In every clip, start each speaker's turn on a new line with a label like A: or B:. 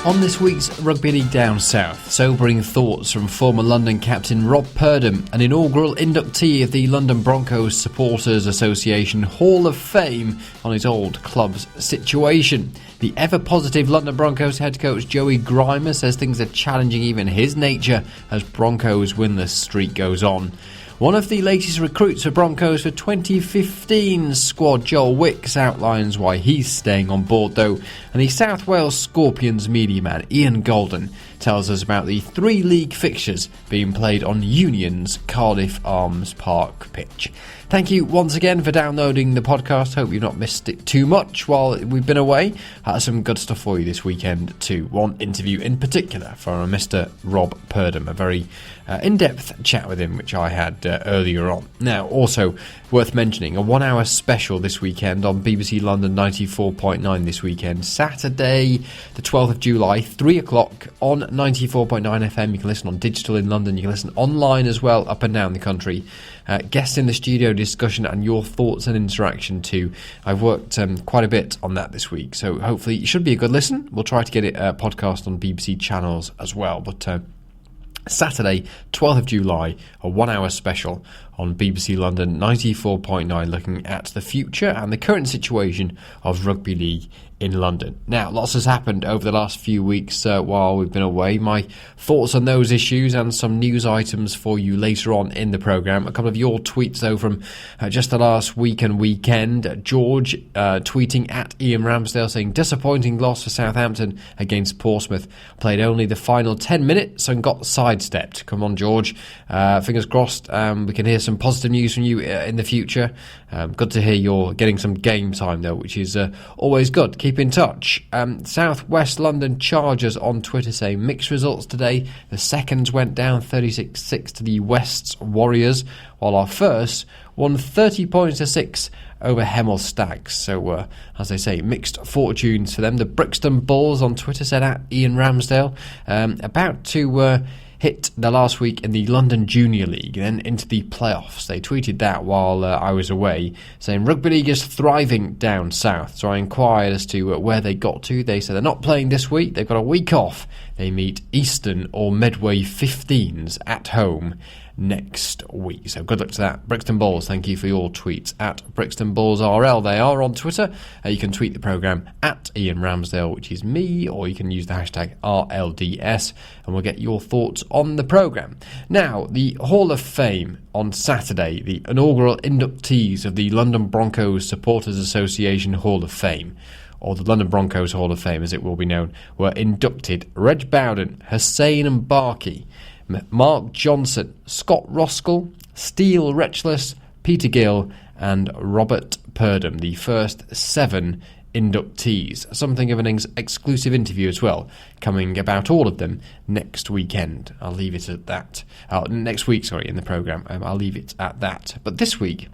A: On this week's Rugby League Down South, sobering thoughts from former London captain Rob Purdham, an inaugural inductee of the London Broncos Supporters Association Hall of Fame, on his old club's situation. The ever-positive London Broncos head coach JOEY GRIMA says things are challenging even his nature as Broncos' winless streak goes on. One of the latest recruits for Broncos for 2015 squad, Joel WICKS, outlines why he's staying on board though, and the South Wales Scorpions media man Ian Golden tells us about the 3 league fixtures being played on Union's Cardiff Arms Park pitch. Thank you once again for downloading the podcast. Hope you've not missed it too much while we've been away. Some good stuff for you this weekend too. One interview in particular from Mr. Rob Purdham, a very in-depth chat with him which I had earlier on. Now, also worth mentioning, a 1 hour special this weekend on BBC London 94.9 this weekend, Saturday the 12th of July, 3 o'clock on 94.9 FM. You can listen on digital in London, you can listen online as well up and down the country. Guests in the studio discussion and your thoughts and interaction too. I've worked quite a bit on that this week, so hopefully it should be a good listen. We'll try to get it podcast on BBC channels as well, but Saturday 12th of July, a 1 hour special on BBC London 94.9, looking at the future and the current situation of rugby league in London. Now, lots has happened over the last few weeks while we've been away. My thoughts on those issues and some news items for you later on in the programme. A couple of your tweets though from just the last week and weekend. George tweeting at Ian Ramsdale saying, disappointing loss for Southampton against Portsmouth. Played only the final 10 minutes and got sidestepped. Come on, George. Fingers crossed we can hear some positive news from you in the future. Good to hear you're getting some game time though, which is always good. Keep in touch. South West London Chargers on Twitter saying mixed results today. The seconds went down 36-6 to the West's Warriors, while our first won 30 points to 6 over Hemel Stags. So, as they say, mixed fortunes for them. The Brixton Bulls on Twitter said at Ian Ramsdale, about to hit the last week in the London Junior League, then into the playoffs. They tweeted that while I was away, saying rugby league is thriving down south. So I inquired as to where they got to. They said they're not playing this week, they've got a week off. They meet Eastern or Medway 15s at home next week. So good luck to that. Brixton Bulls, thank you for your tweets at Brixton Bulls RL. They are on Twitter. You can tweet the programme at Ian Ramsdale, which is me, or you can use the hashtag RLDS and we'll get your thoughts on the programme. Now, the Hall of Fame on Saturday, the inaugural inductees of the London Broncos Supporters Association Hall of Fame, or the London Broncos Hall of Fame as it will be known, were inducted Reg Bowden, Hussein Mbarki, Mark Johnson, Scott Roskell, Steele Retchless, Peter Gill and Robert Purdham, the first 7 inductees. Something of an exclusive interview as well, coming about all of them next weekend. I'll leave it at that. Next week, in the programme. I'll leave it at that. But this week,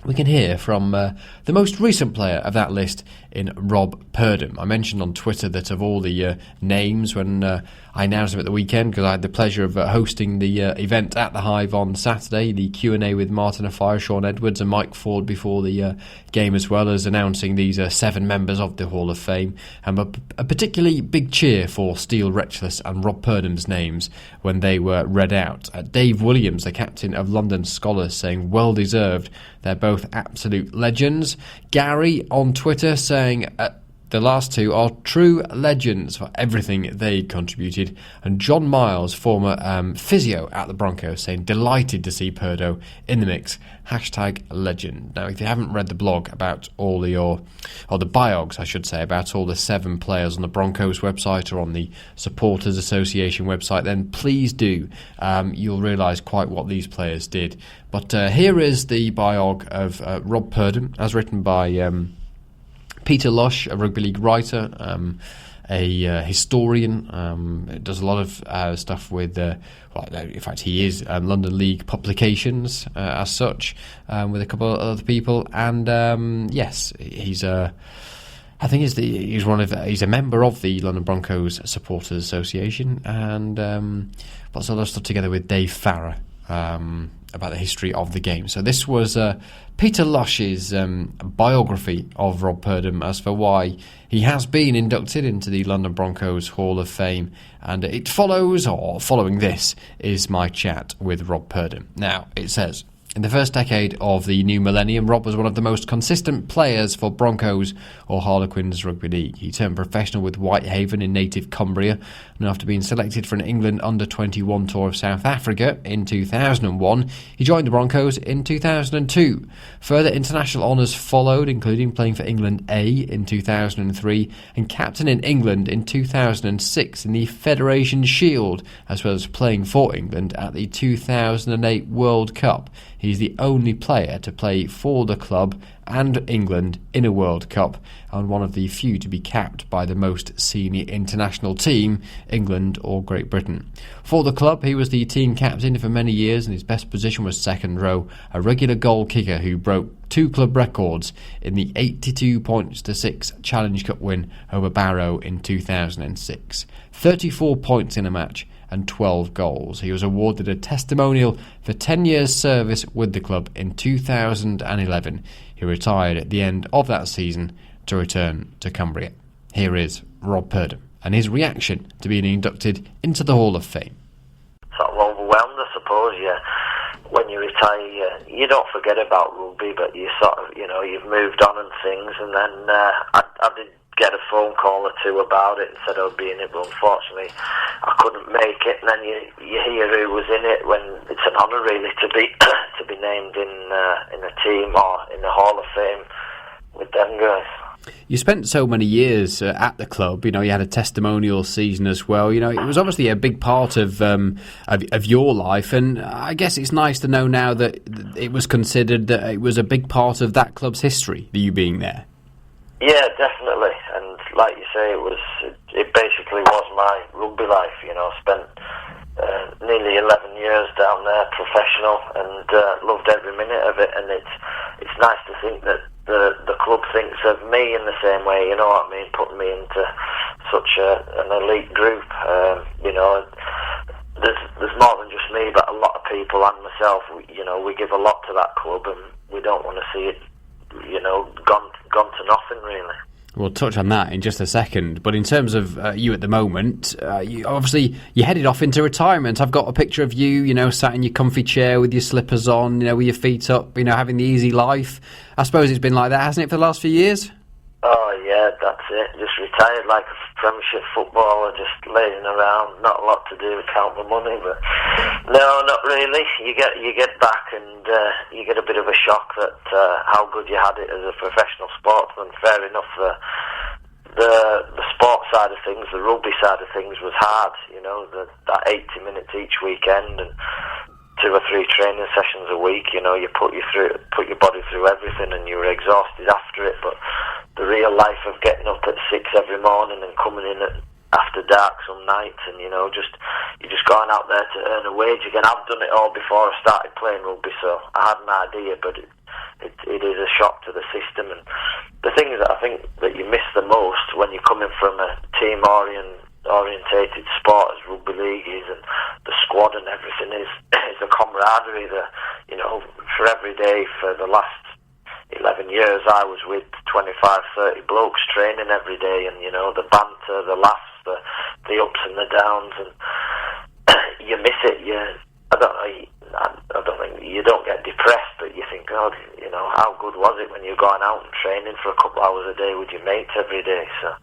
A: we can hear from the most recent player of that list in Rob Purdham. I mentioned on Twitter that of all the names when I announced them at the weekend, because I had the pleasure of hosting the event at the Hive on Saturday, the Q&A with Martin Afire, Sean Edwards and Mike Ford before the game, as well as announcing these 7 members of the Hall of Fame. And a particularly big cheer for Steele Retchless and Rob Purdham's names when they were read out. Dave Williams, the captain of London Scholars, saying well deserved. They're both absolute legends. Gary on Twitter saying the last 2 are true legends for everything they contributed. And John Miles, former physio at the Broncos, saying delighted to see Purdo in the mix. Hashtag legend. Now, if you haven't read the blog about all the biogs, I should say, about all the 7 players on the Broncos website or on the Supporters Association website, then please do. You'll realise quite what these players did. But here is the biog of Rob Purdham, as written by Peter Lush, a rugby league writer, a historian, does a lot of stuff with, in fact he is London League publications as such, with a couple of other people, and yes, he's a member of the London Broncos Supporters Association, and puts a lot of stuff together with Dave Farrer about the history of the game. So this was Peter Lush's biography of Rob Purdham as for why he has been inducted into the London Broncos Hall of Fame, and it follows, or following this, is my chat with Rob Purdham. Now, it says, in the first decade of the new millennium, Rob was one of the most consistent players for Broncos or Harlequins Rugby League. He turned professional with Whitehaven in native Cumbria, and after being selected for an England under-21 tour of South Africa in 2001, he joined the Broncos in 2002. Further international honours followed, including playing for England A in 2003 and captaining England in 2006 in the Federation Shield, as well as playing for England at the 2008 World Cup. He's the only player to play for the club and England in a World Cup, and one of the few to be capped by the most senior international team, England or Great Britain. For the club, he was the team captain for many years, and his best position was second row, a regular goal kicker who broke 2 club records in the 82-6 Challenge Cup win over Barrow in 2006. 34 points in a match and 12 goals. He was awarded a testimonial for 10 years service with the club in 2011. He retired at the end of that season to return to Cumbria. Here is Rob Purdham and his reaction to being inducted into the Hall of Fame.
B: Sort of overwhelmed, I suppose. When you retire, you don't forget about rugby, but you sort of, you've moved on and things. And then I did get a phone call or two about it and said I would be in it, but unfortunately I couldn't make it. And then you hear who was in it. When it's an honour really to be to be named in a team or in the Hall of Fame with them guys.
A: You spent so many years at the club. You had a testimonial season as well. It was obviously a big part of your life, and I guess it's nice to know now that it was considered that it was a big part of that club's history, you being there.
B: Yeah, definitely. And like you say, it basically was my rugby life. Spent nearly 11 years down there, professional, and loved every minute of it. And it's nice to think that the club thinks of me in the same way. You know what I mean? Putting me into such an elite group. There's more than just me, but a lot of people and myself. We give a lot to that club, and we don't want to see it, gone to nothing really.
A: We'll touch on that in just a second, but in terms of you at the moment, you headed off into retirement. I've got a picture of you, sat in your comfy chair with your slippers on, with your feet up, having the easy life. I suppose it's been like that, hasn't it, for the last few years?
B: Oh yeah, that's it. Just retired like a Premiership footballer, just laying around, not a lot to do, count the money, but no, not really. You get back and you get a bit of a shock that how good you had it as a professional sportsman. Fair enough, the sport side of things, the rugby side of things was hard, that 80 minutes each weekend and 2 or 3 training sessions a week, you put your body through everything and you were exhausted after it. But the real life of getting up at 6 every morning and coming in after dark some nights, and you're just going out there to earn a wage again. I've done it all before I started playing rugby, so I had an idea, but it is a shock to the system. And the things that I think that you miss the most when you're coming from a team orientated sport as rugby league is, and the squad and everything is the camaraderie. For every day for the last 11 years I was with 25-30 blokes training every day, and the banter, the laughs, the ups and the downs, and you miss it. I don't think you don't get depressed, but you think, God, how good was it when you're going out and training for a couple hours a day with your mates every day. So.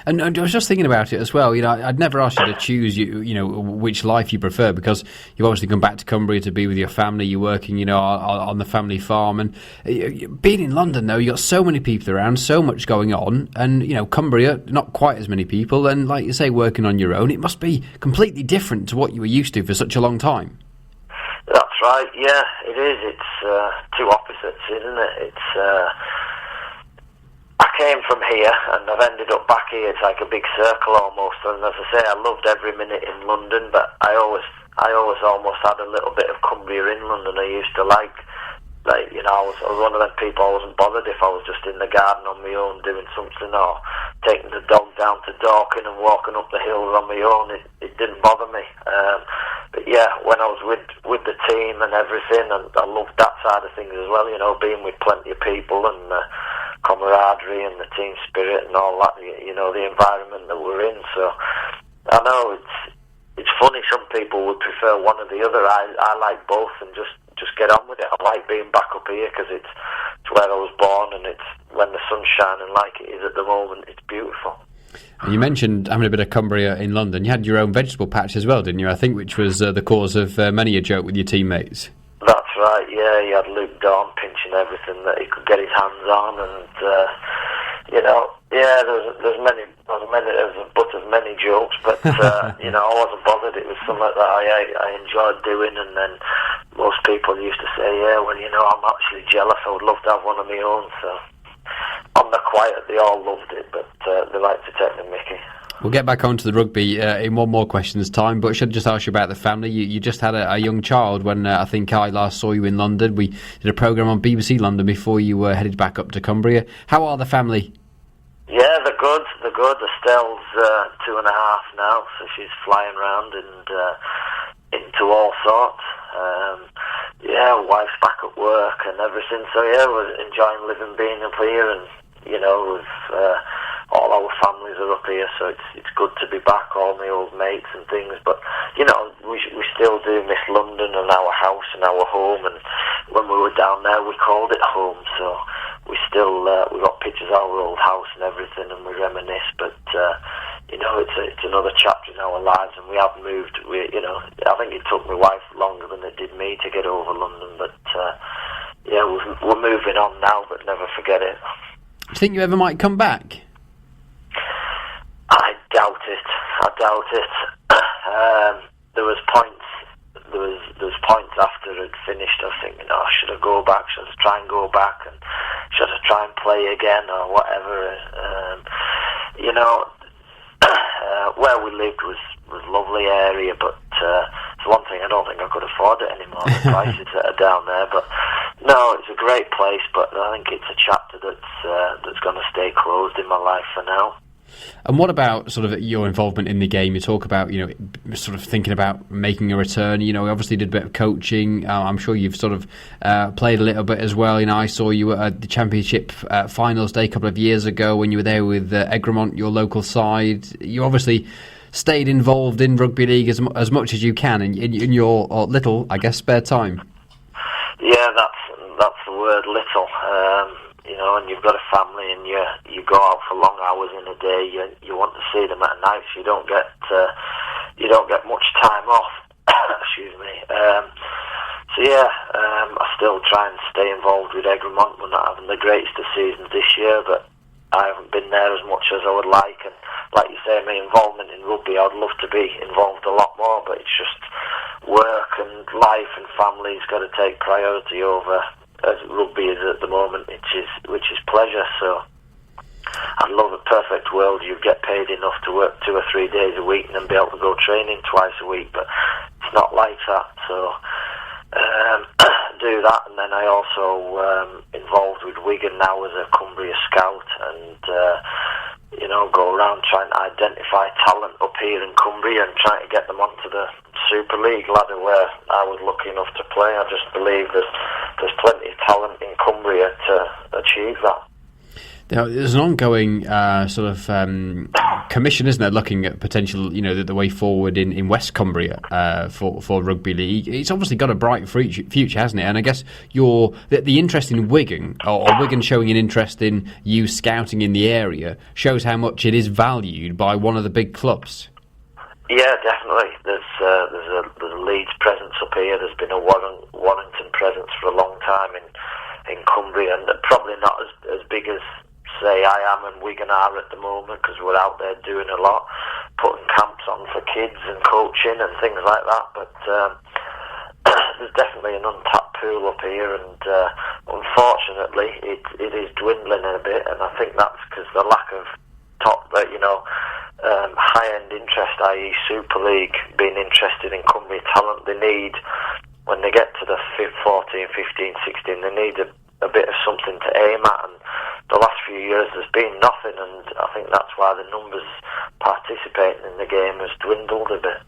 A: And I was just thinking about it as well. I'd never asked you to choose, which life you prefer, because you've obviously come back to Cumbria to be with your family. You're working, on the family farm, and being in London, though, you got so many people around, so much going on, and Cumbria, not quite as many people, and like you say, working on your own, it must be completely different to what you were used to for such a long time.
B: That's right. Yeah, it is. It's two opposites, isn't it? I came from here and I've ended up back here. It's like a big circle almost. And as I say, I loved every minute in London, but I always almost had a little bit of Cumbria in London. I used to like I was one of them people. I wasn't bothered if I was just in the garden on my own doing something, or taking the dog down to Dorking and walking up the hills on my own. It didn't bother me yeah, when I was with the team and everything, and I loved that side of things as well, you know, being with plenty of people and camaraderie and the team spirit and all that, you know, the environment that we're in. So I know it's funny, some people would prefer one or the other. I like both and just get on with it. I like being back up here because it's where I was born, and it's when the sun's shining like it is at the moment, it's beautiful.
A: And you mentioned having a bit of Cumbria in London. You had your own vegetable patch as well, didn't you? I think, which was the cause of many a joke with your teammates.
B: That's right, yeah. You had Luke Dawn pinching everything that he could get his hands on, and you know, yeah, there's a butt of many jokes, but you know, I wasn't bothered. It was something that I enjoyed doing, and then most people used to say, yeah, well, you know, I'm actually jealous. I would love to have one of my own. So on the quiet, they all loved it, but they like to take the mickey.
A: We'll get back onto the rugby in one more question's time, but I should just ask you about the family. You just had a young child when I think I last saw you in London. We did a programme on BBC London before you headed back up to Cumbria. How are the family?
B: Yeah, they're good. Estelle's 2.5 now, so she's flying around and into all sorts. Yeah, wife's back at work and everything. So yeah, we're enjoying living, being up here, and you know, we've all our families are up here, so it's good to be back. All my old mates and things, but you know, we still do miss London and our house and our home. And when we were down there, we called it home. So we still we got pictures of our old house and everything, and we reminisce. But you know, it's another chapter in our lives, and we have moved. You know, I think it took my wife longer than it did me to get over London, but yeah, we're moving on now. But never forget it.
A: Do you think you ever might come back?
B: I doubt it. There was points after I'd finished. I was thinking, oh, should I go back? Should I try and go back? And should I try and play again or whatever? You know, where we lived was a lovely area, but it's one thing, I don't think I could afford it anymore. The prices that are down there, but no, it's a great place. But I think it's a chapter that's going to stay closed in my life for now.
A: And what about sort of your involvement in the game? You talk about, you know, sort of thinking about making a return. You know, you obviously did a bit of coaching. I'm sure you've sort of played a little bit as well. You know, I saw you at the Championship Finals Day a couple of years ago when you were there with Egremont, your local side. You obviously stayed involved in rugby league as much as you can in your little, I guess, spare time.
B: Yeah, that's the word, little. You know, and you've got a family, and you go out for long hours in a day. You want to see them at night, so you don't get much time off. Excuse me. So yeah, I still try and stay involved with Egremont. We're not having the greatest of seasons this year, but I haven't been there as much as I would like. And like you say, my involvement in rugby, I'd love to be involved a lot more, but it's just work and life and family's got to take priority over as rugby is at the moment, which is pleasure. So I'd love a perfect world. You'd get paid enough to work 2 or 3 days a week and then be able to go training twice a week, but it's not like that. So do that, and then I also involved with Wigan now as a Cumbria scout, and you know, go around trying to identify talent up here in Cumbria and trying to get them onto the Super League ladder where I was lucky enough to play. I just believe that there's plenty of talent in Cumbria to achieve that.
A: Now, there's an ongoing sort of commission, isn't there, looking at potential, you know, the way forward in West Cumbria for rugby league. It's obviously got a bright future, hasn't it? And I guess the interest in Wigan, or Wigan showing an interest in you scouting in the area, shows how much it is valued by one of the big clubs. Yeah,
B: definitely. There's a Leeds presence up here. There's been a Warrington presence for a long time in Cumbria, and probably not as big as, say, I am and Wigan are at the moment, because we're out there doing a lot, putting camps on for kids and coaching and things like that. But there's definitely an untapped pool up here, and unfortunately it is dwindling a bit, and I think that's because the lack of high-end interest, i.e. Super League, being interested in Cumbria talent. They need, when they get to the 14, 15, 16, they need a bit of something to aim at, and the last few years there's been nothing, and I think that's why the numbers participating in the game has dwindled a bit.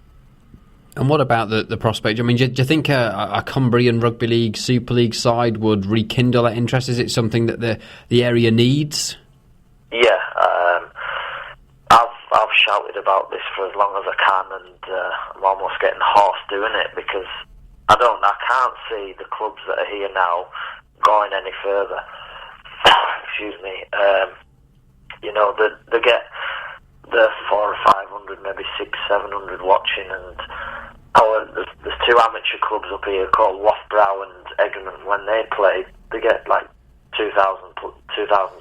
A: And what about the prospect? I mean, do you think a Cumbrian Rugby League Super League side would rekindle that interest? Is it something that the area needs?
B: Yeah, I've shouted about this for as long as I can, and I'm almost getting hoarse doing it because I can't see the clubs that are here now going any further. Excuse me. They get the 400 or 500, maybe 600-700 watching, and there's two amateur clubs up here called Loughborough and Egerton. When they play, they get like 2,000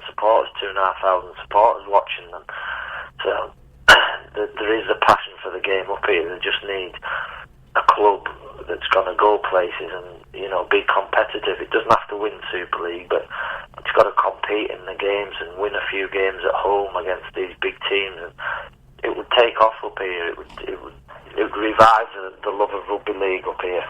B: supporters, 2,500 supporters watching them. So there is a passion for the game up here. They just need a club that's going to go places and be competitive. It doesn't have to win Super League, but it's got to compete in the games and win a few games at home against these big teams. And it would take off up here. It would revive the love of rugby league up here.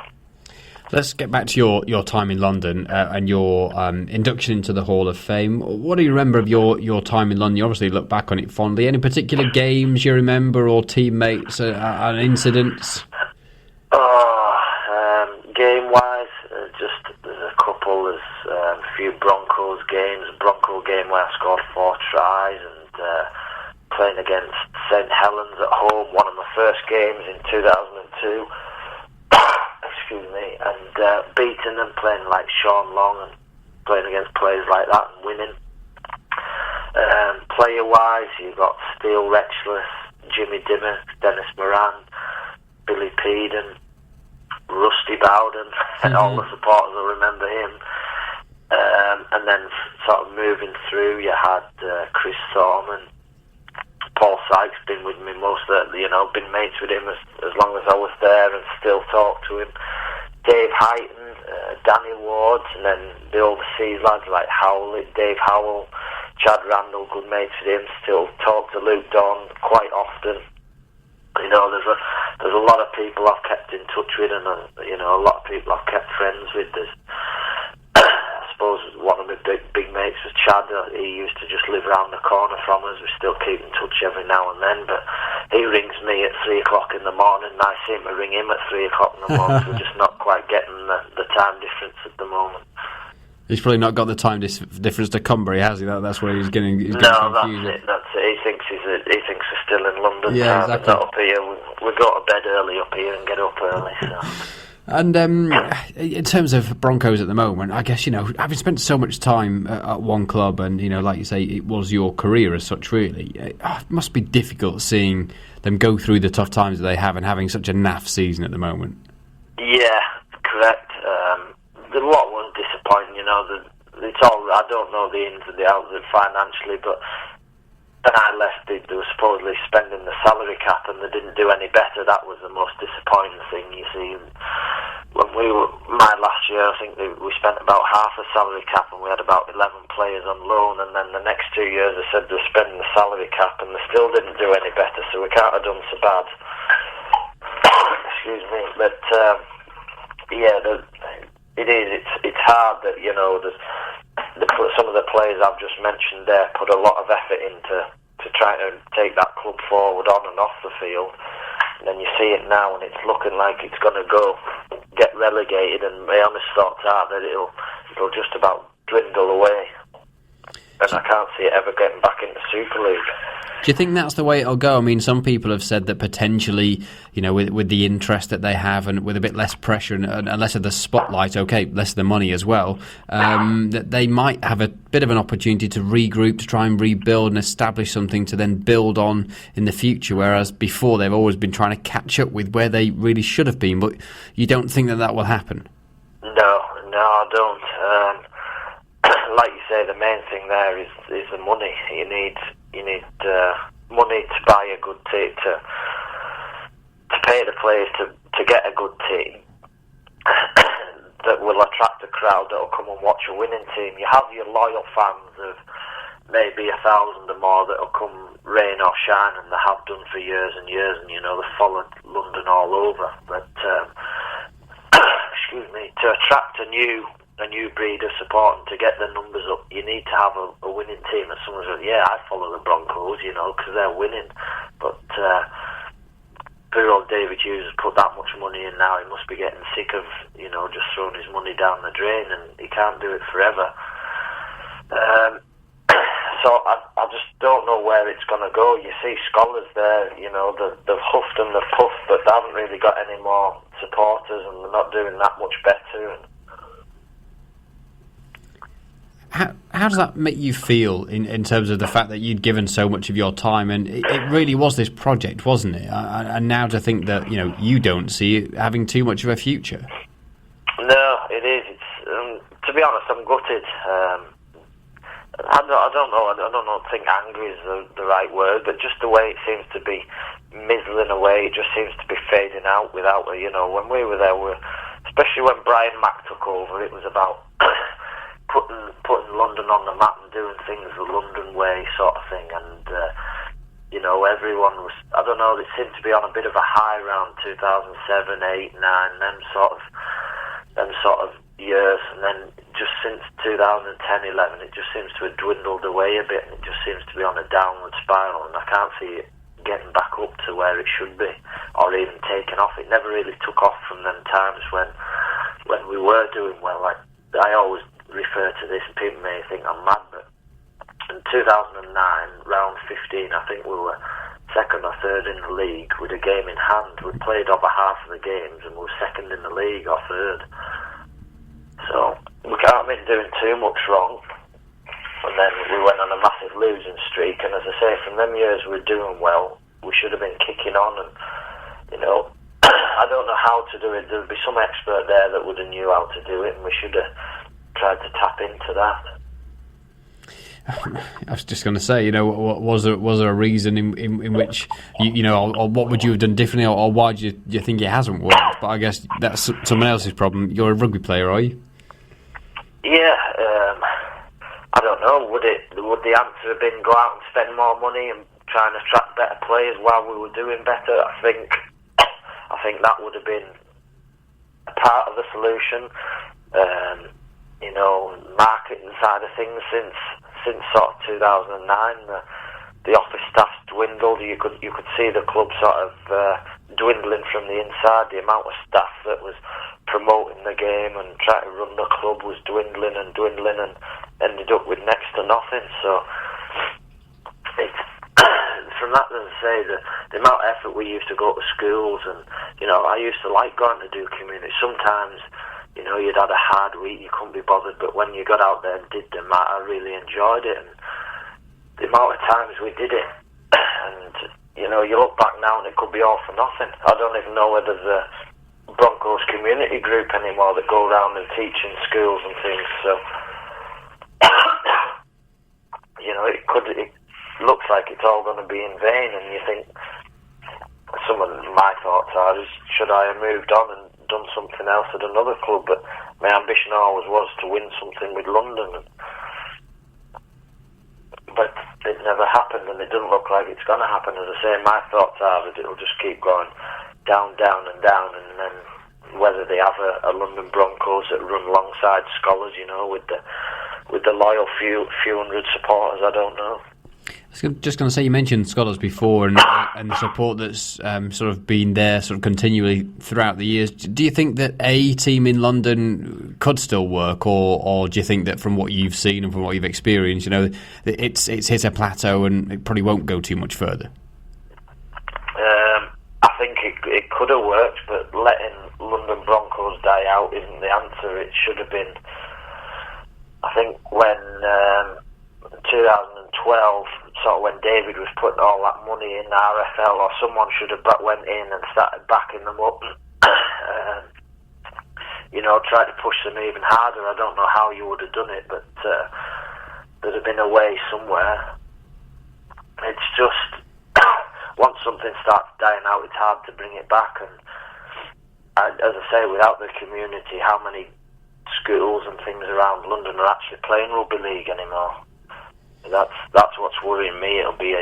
A: Let's get back to your time in London and your induction into the Hall of Fame. What do you remember of your time in London? You obviously look back on it fondly. Any particular games you remember, or teammates and incidents?
B: Game-wise, there's a couple. There's a few Broncos games. A Bronco game where I scored 4 tries, and playing against St Helens at home, one of my first games in 2002. Excuse me, and beating them, playing like Sean Long and playing against players like that and winning. Player-wise, you've got Steele Retchless, Jimmy Dimmer, Dennis Moran, Billy Peden, Rusty Bowden, and all the supporters will remember him. And then sort of moving through, you had Chris Thorman, Paul Sykes, been with me most of been mates with him as long as I was there and still talk to him. Dave Heighton, Danny Ward, and then the overseas lads like Howlett, Dave Howell, Chad Randall, good mates with him, still talk to Luke Don quite often. There's a lot of people I've kept in touch with, and a lot of people I've kept friends with. I suppose one of my big mates was Chad. He used to just live around the corner from us. We still keep in touch every now and then, but he rings me at 3 o'clock in the morning, and I seem to ring him at 3 o'clock in the morning. We're just not quite getting the time difference at the moment.
A: He's probably not got the time difference to Cumbria, has he? That's where he's getting confused.
B: That's it. He thinks we're still in London.
A: Yeah, exactly.
B: Not up here. We go to bed early up here and get up early. So.
A: And in terms of Broncos at the moment, I guess, having spent so much time at one club and, like you say, it was your career as such, really, it must be difficult seeing them go through the tough times that they have and having such a naff season at the moment. Yeah,
B: correct. The lot was disappointing, it's all, I don't know the ins and the outs of it financially, but when I left, they were supposedly spending the salary cap and they didn't do any better. That was the most disappointing thing, you see. When my last year, I think we spent about half the salary cap and we had about 11 players on loan, and then the next 2 years they said they were spending the salary cap and they still didn't do any better, so we can't have done so bad. Excuse me. But, it's hard that, some of the players I've just mentioned there put a lot of effort into trying to take that club forward on and off the field. And then you see it now and it's looking like it's going to get relegated, and my honest thoughts are that it'll just about dwindle away. And I can't see it ever getting back into Super League.
A: Do you think that's the way it'll go? I mean, some people have said that potentially, with the interest that they have and with a bit less pressure and less of the spotlight, less of the money as well, that they might have a bit of an opportunity to regroup, to try and rebuild and establish something to then build on in the future, whereas before they've always been trying to catch up with where they really should have been. But you don't think that will happen?
B: No, I don't. Like you say, the main thing there is the money. You need money to buy a good team, to pay the players to get a good team that will attract a crowd that will come and watch a winning team. You have your loyal fans of maybe 1,000 or more that will come rain or shine, and they have done for years and years, and they've followed London all over. But excuse me, to attract a new breed of support and to get the numbers up, you need to have a winning team. And someone says, I follow the Broncos, because they're winning. But poor old David Hughes has put that much money in now. He must be getting sick of, just throwing his money down the drain, and he can't do it forever. So I just don't know where it's going to go. You see scholars there, they've huffed and they've puffed, but they haven't really got any more supporters, and they're not doing that much better.
A: How does that make you feel in terms of the fact that you'd given so much of your time, and it really was this project, wasn't it? And now to think that you don't see it having too much of a future.
B: No, it is. It's to be honest, I'm gutted. I don't know. I think angry is the right word, but just the way it seems to be mizzling away, it just seems to be fading out without when we were there, especially when Brian Mack took over, it was about putting London on the map and doing things the London way sort of thing, and everyone was, I don't know, it seemed to be on a bit of a high around 2007, 8, 9, them sort of years, and then just since 2010, 11, it just seems to have dwindled away a bit, and it just seems to be on a downward spiral, and I can't see it getting back up to where it should be, or even taking off. It never really took off from them times when we were doing well. Like, I always refer to this, and people may think I'm mad, but in 2009, round 15, I think we were second or third in the league with a game in hand. We played over half of the games, and we were second in the league or third. So we can't have been doing too much wrong. And then we went on a massive losing streak, and as I say, from them years we were doing well, we should have been kicking on, and I don't know how to do it. There'd be some expert there that would have knew how to do it, and we should have tried to tap into that.
A: I was just going to say, was there a reason in which or what would you have done differently, or why do you think it hasn't worked? But I guess that's someone else's problem. You're a rugby player, are you?
B: Yeah, I don't know. Would the answer have been go out and spend more money and try and attract better players while we were doing better? I think that would have been a part of the solution. Marketing side of things since sort of 2009, the office staff's dwindled. You could see the club sort of dwindling from the inside. The amount of staff that was promoting the game and trying to run the club was dwindling and ended up with next to nothing. So it's from that, as I say, the amount of effort we used to go to schools, and I used to like going to do community. Sometimes you'd had a hard week, you couldn't be bothered, but when you got out there and did them, I really enjoyed it, and the amount of times we did it, and you look back now and it could be all for nothing. I don't even know whether the Broncos community group anymore that go around and teach in schools and things, so it looks like it's all going to be in vain, and you think, some of my thoughts are, should I have moved on and done something else at another club? But my ambition always was to win something with London, but it never happened, and it doesn't look like it's going to happen. As I say, my thoughts are that it'll just keep going down, down and down, and then whether they have a London Broncos that run alongside scholars, with the loyal few hundred supporters, I don't know.
A: I was just going to say, you mentioned scholars before, and the support that's sort of been there sort of continually throughout the years. Do you think that a team in London could still work, or do you think that from what you've seen and from what you've experienced, it's hit a plateau and it probably won't go too much further?
B: I think it could have worked, but letting London Broncos die out isn't the answer. It should have been, I think, when 2012, sort of when David was putting all that money in RFL, or someone should have went in and started backing them up, tried to push them even harder. I don't know how you would have done it, but there'd have been a way somewhere. It's just once something starts dying out, it's hard to bring it back, and as I say, without the community, how many schools and things around London are actually playing rugby league anymore? That's what's worrying me. It'll be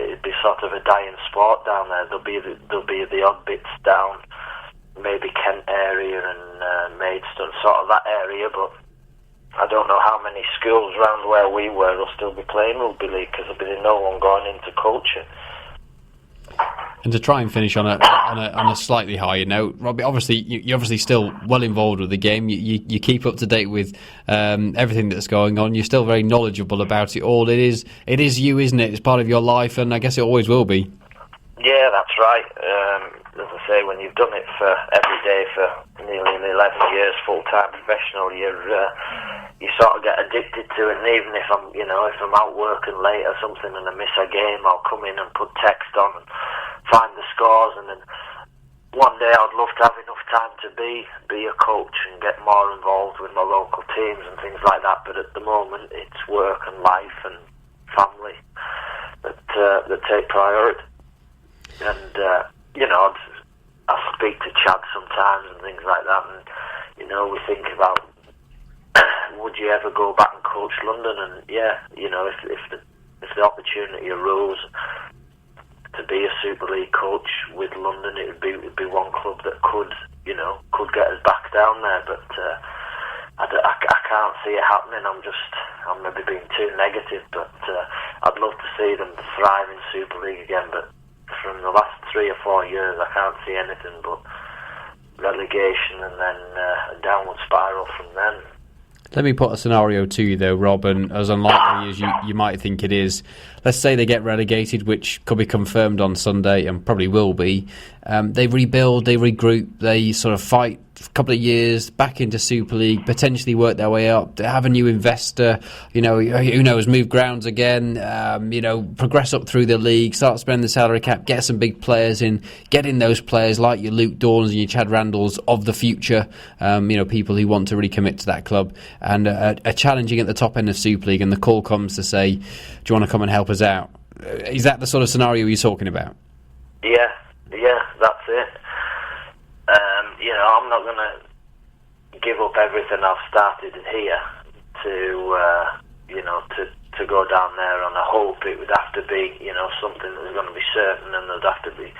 B: sort of a dying sport down there. There'll be the odd bits down, maybe Kent area and Maidstone, sort of that area, but I don't know how many schools around where we were will still be playing rugby league, because there'll be no one going into culture.
A: And to try and finish on a slightly higher note, Robbie, obviously you're obviously still well involved with the game. You keep up to date with everything that's going on. You're still very knowledgeable about it all. It is you, isn't it? It's part of your life, and I guess it always will be.
B: Yeah, that's right. As I say, when you've done it for every day for nearly 11 years, full-time professional, you sort of get addicted to it. And even if I'm out working late or something and I miss a game, I'll come in and put text on and find the scores. And then one day I'd love to have enough time to be a coach and get more involved with my local teams and things like that. But at the moment, it's work and life and family that take priority. And I speak to Chad sometimes and things like that, and we think about would you ever go back and coach London? And if the opportunity arose to be a Super League coach with London, it would be one club that could get us back down there. But I can't see it happening. I'm maybe being too negative, but I'd love to see them thrive in Super League again. But from the last 3 or 4 years, I can't see anything but relegation and then a downward spiral from then.
A: Let me put a scenario to you, though, Rob, and as unlikely as you might think it is, let's say they get relegated, which could be confirmed on Sunday and probably will be. They rebuild, they regroup, they sort of fight a couple of years back into Super League, potentially work their way up, have a new investor, who knows, move grounds again, progress up through the league, start spending the salary cap, get some big players in, get in those players like your Luke Dawns and your Chad Randalls of the future, people who want to really commit to that club and are challenging at the top end of Super League, and the call comes to say, do you want to come and help us out? Is that the sort of scenario you're talking about?
B: Yeah, that's it. I'm not going to give up everything I've started here to go down there on a hope. It would have to be, something that was going to be certain, and there'd have to be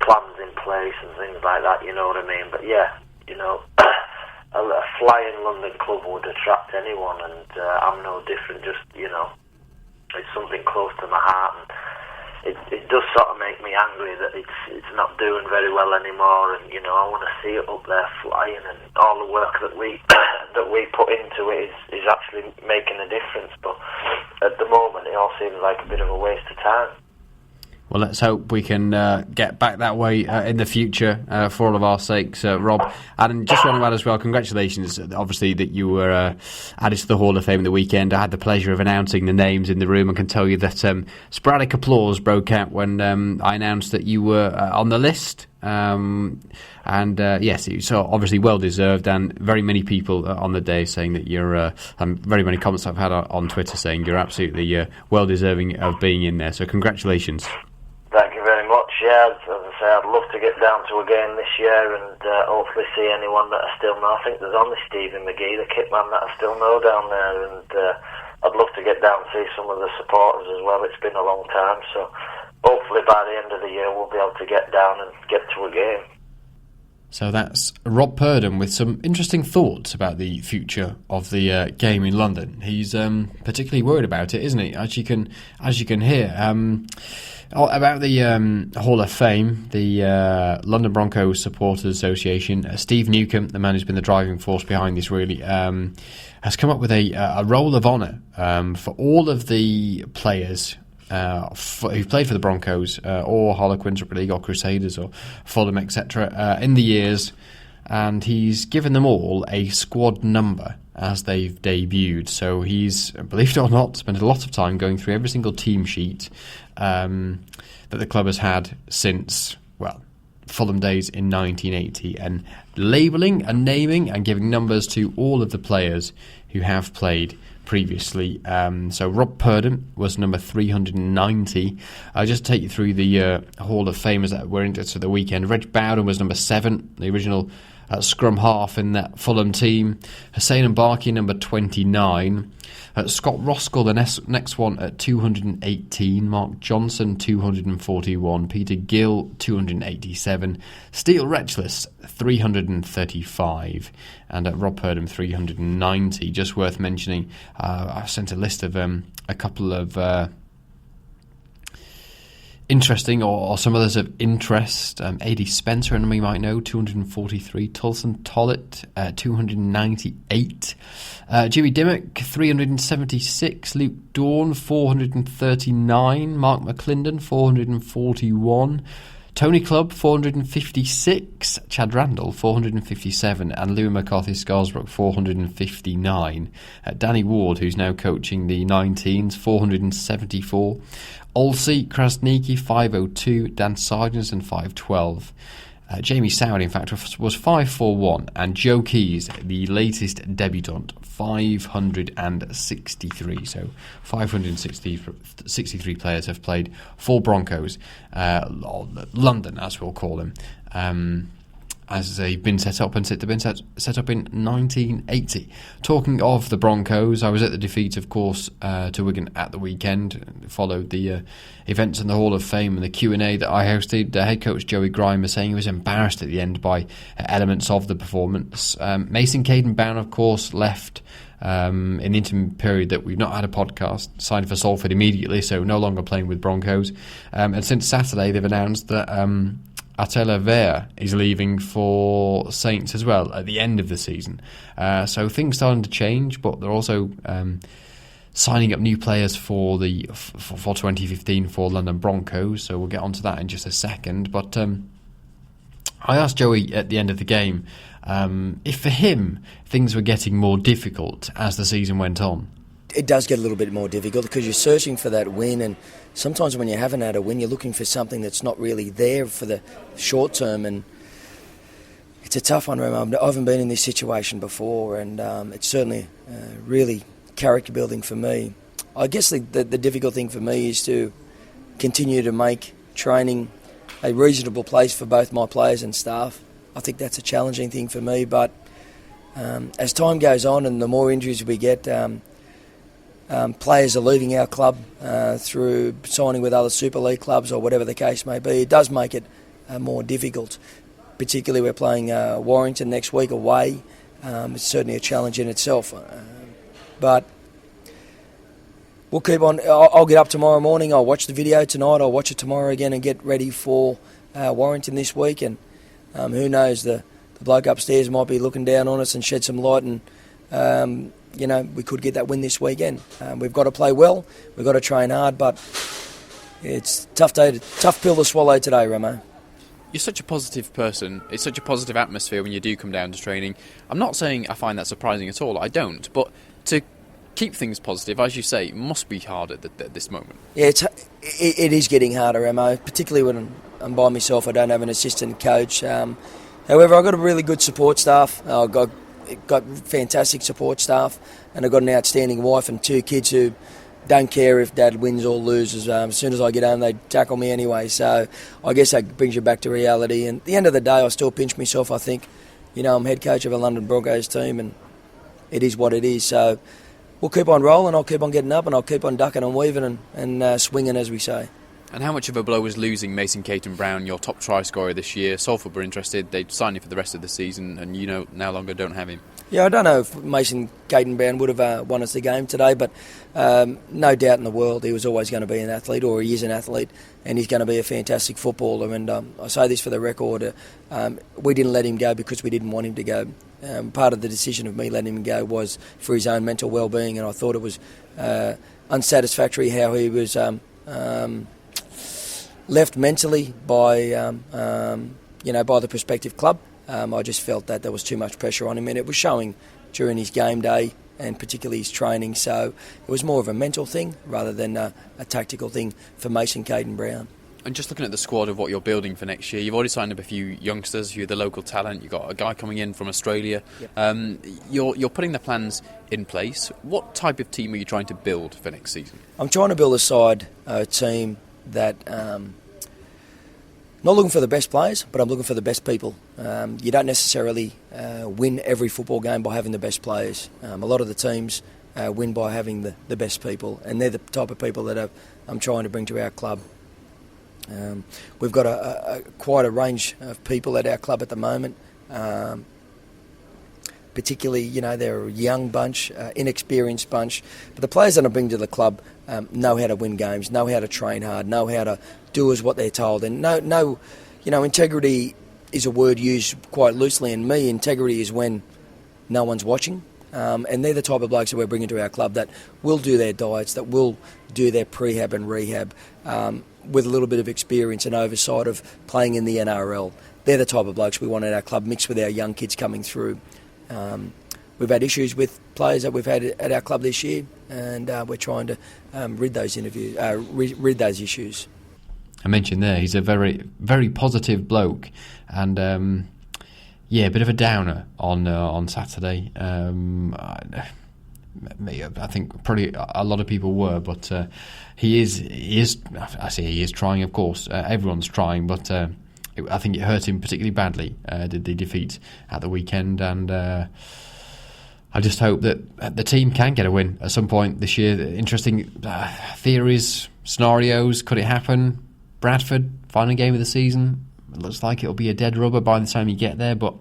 B: plans in place and things like that, you know what I mean? But yeah, a flying London club would attract anyone, and I'm no different, just, it's something close to my heart, and it does sort of make me angry that it's not doing very well anymore, and I want to see it up there flying, and all the work that we put into it is actually making a difference. But at the moment, it all seems like a bit of a waste of time.
A: Well, let's hope we can get back that way in the future for all of our sakes, Rob. And just want to add as well, congratulations, obviously, that you were added to the Hall of Fame at the weekend. I had the pleasure of announcing the names in the room and can tell you that sporadic applause broke out when I announced that you were on the list. Yes, so obviously well deserved, and very many people on the day saying that you're very many comments I've had on Twitter saying you're absolutely well deserving of being in there, so congratulations.
B: Thank you very much. Yeah, as I say, I'd love to get down to a game this year and hopefully see anyone that I still know. I think there's only Stephen McGee, the kit man, that I still know down there, and I'd love to get down and see some of the supporters as well. It's been a long time, so hopefully by the end of the year we'll be able to get down and get to a game.
A: So that's Rob Purdham with some interesting thoughts about the future of the game in London. He's particularly worried about it, isn't he? As you can hear. About the Hall of Fame, the London Broncos Supporters Association, Steve Newcomb, the man who's been the driving force behind this, really, has come up with a roll of honour for all of the players who've played for the Broncos or Harlequins, Rugby League, or Crusaders, or Fulham, etc. In the years, and he's given them all a squad number as they've debuted. So he's, believe it or not, spent a lot of time going through every single team sheet that the club has had since, Fulham days in 1980, and labelling and naming and giving numbers to all of the players who have played previously. So Rob Purdham was number 390. I'll just take you through the Hall of Famers that were into the weekend. Reg Bowden was number 7, the original scrum half in that Fulham team. Hussein Mbarki, number 29. Scott Roskell, the next one, at 218. Mark Johnson, 241. Peter Gill, 287. Steele Retchless, 335. And Rob Purdham, 390. Just worth mentioning, I sent a list of a couple of interesting, or some others of interest. AD Spencer, and we might know, 243. Tulson Tollett, 298. JOEY Dimmock, 376. Luke Dawn, 439. Mark McClendon, 441. Tony Clubb, 456, Chad Randall, 457, and Louis McCarthy Scarsbrook, 459. Danny Ward, who's now coaching the 19s, 474. Olsey Krasniki, 502. Dan Sargentson, 512. Jamie Soward, in fact, was 541, and Joe Keys, the latest debutant, 563. So 563 players have played for Broncos, London, as we'll call them, as they've been set up, and they've been set up in 1980. Talking of the Broncos, I was at the defeat, of course, to Wigan at the weekend. Followed the events in the Hall of Fame and the Q&A that I hosted. Head coach JOEY Grima saying he was embarrassed at the end by elements of the performance. Mason Caden-Brown, of course, left in the interim period that we've not had a podcast, signed for Salford immediately, so no longer playing with Broncos. And since Saturday, they've announced that Attila Vare is leaving for Saints as well at the end of the season. So things starting to change, but they're also signing up new players for 2015 for London Broncos. So we'll get onto that in just a second. But I asked Joey at the end of the game if for him things were getting more difficult as the season went on.
C: It does get a little bit more difficult because you're searching for that win, and sometimes when you haven't had a win, you're looking for something that's not really there for the short term, and it's a tough one. I haven't been in this situation before, and it's certainly really character building for me. I guess the difficult thing for me is to continue to make training a reasonable place for both my players and staff. I think that's a challenging thing for me, but as time goes on and the more injuries we get, players are leaving our club through signing with other Super League clubs or whatever the case may be. It does make it more difficult. Particularly we're playing Warrington next week away. It's certainly a challenge in itself. But we'll keep on. I'll get up tomorrow morning. I'll watch the video tonight. I'll watch it tomorrow again and get ready for Warrington this week. And who knows, the bloke upstairs might be looking down on us and shed some light, and we could get that win this weekend. We've got to play well, we've got to train hard, but it's a tough pill to swallow today, Ramo.
D: You're such a positive person. It's such a positive atmosphere when you do come down to training. I'm not saying I find that surprising at all. I don't. But to keep things positive, as you say, must be hard at this moment. Yeah,
C: it is getting harder, Ramo, particularly when I'm by myself. I don't have an assistant coach. However, I've got a really good support staff. I've got fantastic support staff, and I've got an outstanding wife and two kids who don't care if Dad wins or loses. As soon as I get home, they tackle me anyway. So I guess that brings you back to reality. And at the end of the day, I still pinch myself. I think, I'm head coach of a London Broncos team, and it is what it is. So we'll keep on rolling. I'll keep on getting up, and I'll keep on ducking and weaving and swinging, as we say.
D: And how much of a blow was losing Mason Caden-Brown, your top try scorer this year? Salford were interested. They'd signed him for the rest of the season, and no longer don't have him. Yeah,
C: I don't know if Mason Caden-Brown would have won us the game today, but no doubt in the world he was always going to be an athlete, or he is an athlete, and he's going to be a fantastic footballer. And I say this for the record, we didn't let him go because we didn't want him to go. Part of the decision of me letting him go was for his own mental well-being, and I thought it was unsatisfactory how he was left mentally by the prospective club. I just felt that there was too much pressure on him, and it was showing during his game day and particularly his training. So it was more of a mental thing rather than a tactical thing for Mason Caden-Brown.
D: And just looking at the squad of what you're building for next year, you've already signed up a few youngsters, the local talent. You've got a guy coming in from Australia. Yep. You're putting the plans in place. What type of team are you trying to build for next season? I'm
C: trying to build a team that... not looking for the best players, but I'm looking for the best people. You don't necessarily win every football game by having the best players. A lot of the teams win by having the best people, and they're the type of people that I'm trying to bring to our club. We've got quite a range of people at our club at the moment. particularly, they're a young bunch, inexperienced bunch. But the players that I bring to the club know how to win games, know how to train hard, know how to do as what they're told. And integrity is a word used quite loosely. And me, integrity is when no one's watching. And they're the type of blokes that we're bringing to our club that will do their diets, that will do their prehab and rehab with a little bit of experience and oversight of playing in the NRL. They're the type of blokes we want at our club, mixed with our young kids coming through. We've had issues with players that we've had at our club this year, and we're trying to rid those issues.
A: I mentioned there, he's a very, very positive bloke, and a bit of a downer on Saturday. I think probably a lot of people were, but he is. I say he is trying, of course. Everyone's trying, but I think it hurt him particularly badly. Did the defeat at the weekend, and I just hope that the team can get a win at some point this year. Interesting theories, scenarios. Could it happen? Bradford, final game of the season. It looks like it'll be a dead rubber by the time you get there, but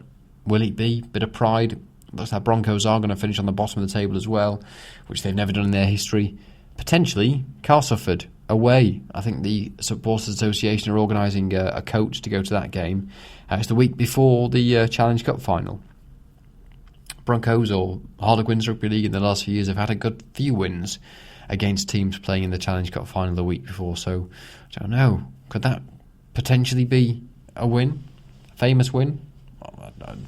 A: will it be? Bit of pride. Looks like Broncos are going to finish on the bottom of the table as well, which they've never done in their history. Potentially, Castleford away. I think the Supporters Association are organising a coach to go to that game. It's the week before the Challenge Cup final. Broncos or Harlequins Rugby League in the last few years have had a good few wins against teams playing in the Challenge Cup final the week before, so I don't know. Could that potentially be a win? A famous win?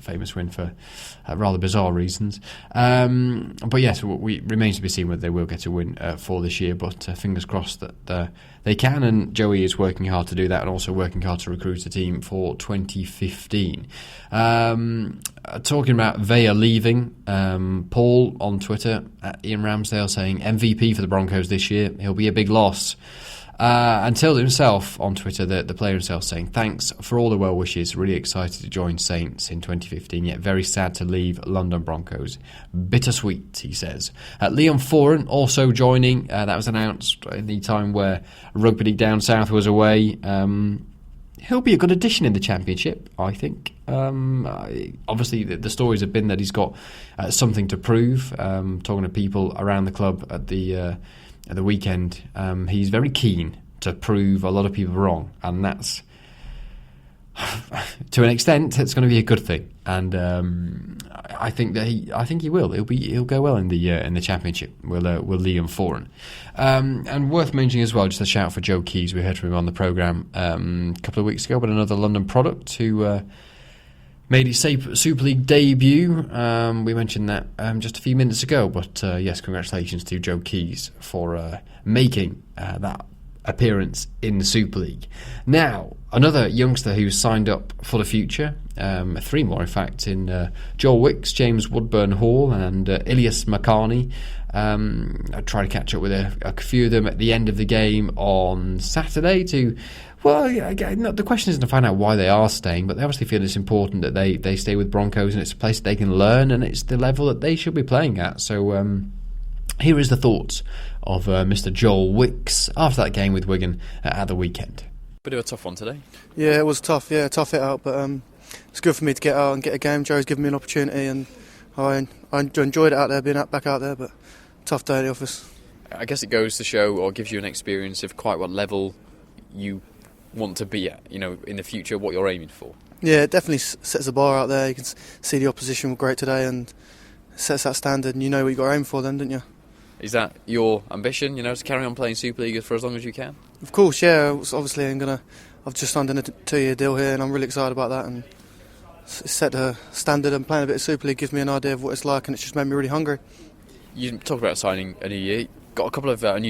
A: Famous win for rather bizarre reasons. But yes, remains to be seen whether they will get a win for this year, but fingers crossed that they can, and Joey is working hard to do that and also working hard to recruit a team for 2015. Talking about Vaya leaving, Paul on Twitter at Ian Ramsdale saying MVP for the Broncos this year, he'll be a big loss. Until himself on Twitter, the player himself saying, thanks for all the well wishes, really excited to join Saints in 2015, yet very sad to leave London Broncos. Bittersweet, he says. Liam Foran also joining, that was announced in the time where Rugby League Down South was away. He'll be a good addition in the Championship, I think. Obviously, the stories have been that he's got something to prove. Talking to people around the club at the weekend, he's very keen to prove a lot of people wrong, and that's to an extent it's going to be a good thing. And I think he will. He'll go well in the Championship. Will Liam Foran. And worth mentioning as well, just a shout for Joe Keys. We heard from him on the programme a couple of weeks ago, but another London product who made his Super League debut. We mentioned that just a few minutes ago, but yes, congratulations to Joe Keys for making that appearance in the Super League. Now, another youngster who's signed up for the future, three more in fact, in Joel Wicks, James Woodburn-Hall and Ilias Makani. I tried to catch up with a few of them at the end of the game on Saturday to... Well, the question isn't to find out why they are staying, but they obviously feel it's important that they stay with Broncos, and it's a place that they can learn, and it's the level that they should be playing at. So here is the thoughts of Mr. Joel Wicks after that game with Wigan at the weekend.
D: Bit of a tough one today.
E: Yeah, it was tough. Yeah, tough hit out, but it's good for me to get out and get a game. Joe's given me an opportunity, and I enjoyed it out there, being back out there, but tough day at the office.
D: I guess it goes to show, or gives you an experience of quite what level you want to be at, in the future, what you're aiming for.
E: Yeah, it definitely sets the bar out there. You can see the opposition were great today and sets that standard, and you know what you got to aim for then, don't you?
D: Is that your ambition, to carry on playing Super League for as long as you can?
E: Of course, yeah. Obviously, I've just signed a 2-year deal here, and I'm really excited about that, and it's set a standard, and playing a bit of Super League gives me an idea of what it's like, and it's just made me really hungry.
D: You talk about signing a new year. Got a couple of a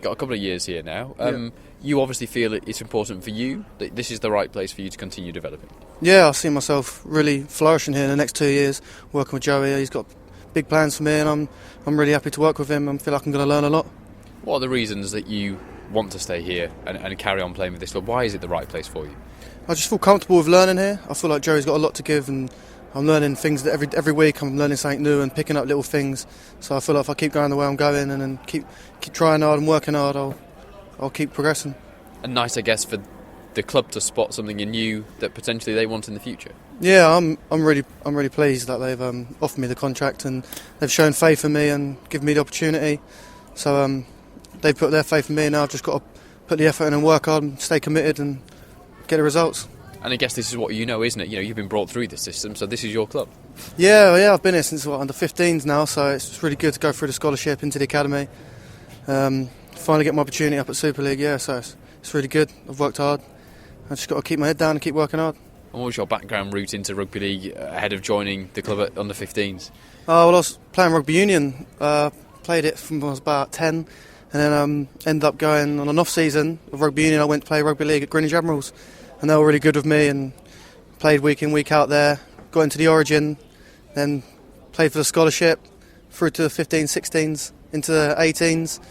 D: couple of years here now.
E: Yeah.
D: You obviously feel it's important for you that this is the right place for you to continue developing.
E: Yeah, I see myself really flourishing here in the next 2 years, working with Joey. He's got big plans for me, and I'm really happy to work with him. I feel like I'm going to learn a lot.
D: What are the reasons that you want to stay here and carry on playing with this club? Why is it the right place for you?
E: I just feel comfortable with learning here. I feel like Joey's got a lot to give, and I'm learning things that every week I'm learning something new and picking up little things. So I feel like if I keep going the way I'm going and then keep trying hard and working hard, I'll keep progressing.
D: And nice, I guess, for the club to spot something in you that potentially they want in the future.
E: Yeah, I'm really pleased that they've offered me the contract and they've shown faith in me and given me the opportunity. So they've put their faith in me, and now I've just got to put the effort in and work hard and stay committed and get the results.
D: And I guess this is what you know, isn't it? You know, you've been brought through the system, so this is your club.
E: Yeah, I've been here since under 15s now, so it's really good to go through the scholarship into the academy. Finally get my opportunity up at Super League, so it's really good. I've worked hard. I've just got to keep my head down and keep working hard.
D: And what was your background route into rugby league ahead of joining the club at under 15s?
E: Well, I was playing rugby union. Played it from when I was about 10, and then ended up going on an off-season of rugby union. I went to play rugby league at Greenwich Admirals, and they were really good with me and played week in, week out there. Got into the Origin, then played for the scholarship through to the 15s, 16s, into the 18s,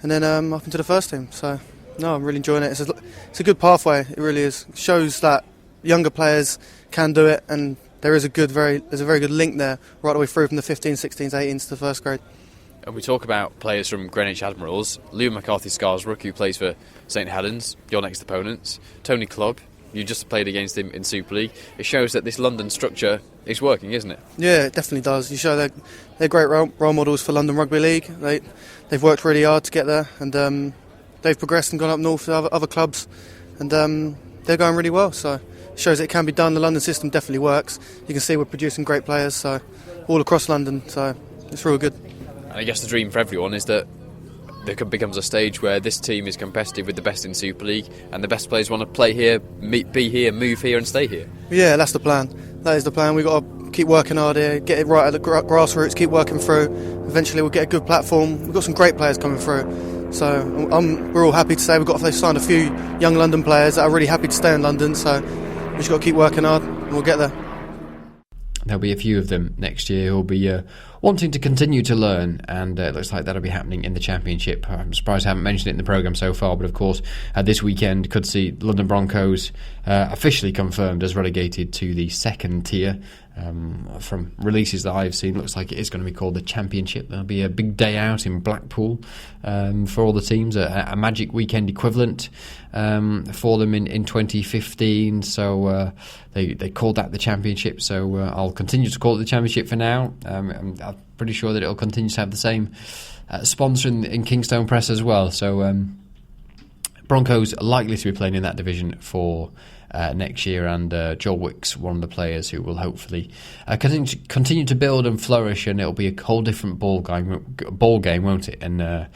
E: and then up into the first team. So, no, I'm really enjoying it. It's a good pathway, it really is. It shows that younger players can do it, and there's a very good link there right the way through from the 15s, 16s, 18s to the first grade.
D: And we talk about players from Greenwich Admirals. Liam McCarthy-Scarsbrook, who plays for St Helens, your next opponents. Tony Clubb, you just played against him in Super League. It shows that this London structure is working, isn't it? Yeah,
E: it definitely does. You show they're great role models for London Rugby League. They've worked really hard to get there, and they've progressed and gone up north to other clubs, and they're going really well. So it shows that it can be done. The London system definitely works. You can see we're producing great players, so all across London. So it's real good.
D: And I guess the dream for everyone is that there becomes a stage where this team is competitive with the best in Super League, and the best players want to play here, be here, move here and stay here.
E: Yeah, that's the plan. That is the plan. We've got to keep working hard here, get it right at the grassroots, keep working through. Eventually we'll get a good platform. We've got some great players coming through. So we're all happy to say they've signed a few young London players that are really happy to stay in London. So we've just got to keep working hard and we'll get there.
A: There'll be a few of them next year who'll be wanting to continue to learn, and it looks like that'll be happening in the Championship. I'm surprised I haven't mentioned it in the programme so far, but of course this weekend could see London Broncos officially confirmed as relegated to the second tier. From releases that I've seen, looks like it is going to be called the Championship. There'll be a big day out in Blackpool for all the teams, a magic weekend equivalent for them in 2015. So they called that the Championship, so I'll continue to call it the Championship for now. I'm pretty sure that it'll continue to have the same sponsor in Kingstone Press as well. So Broncos are likely to be playing in that division for next year, and Joel WICKS, one of the players who will hopefully continue to build and flourish, and it'll be a whole different ball game, won't it? And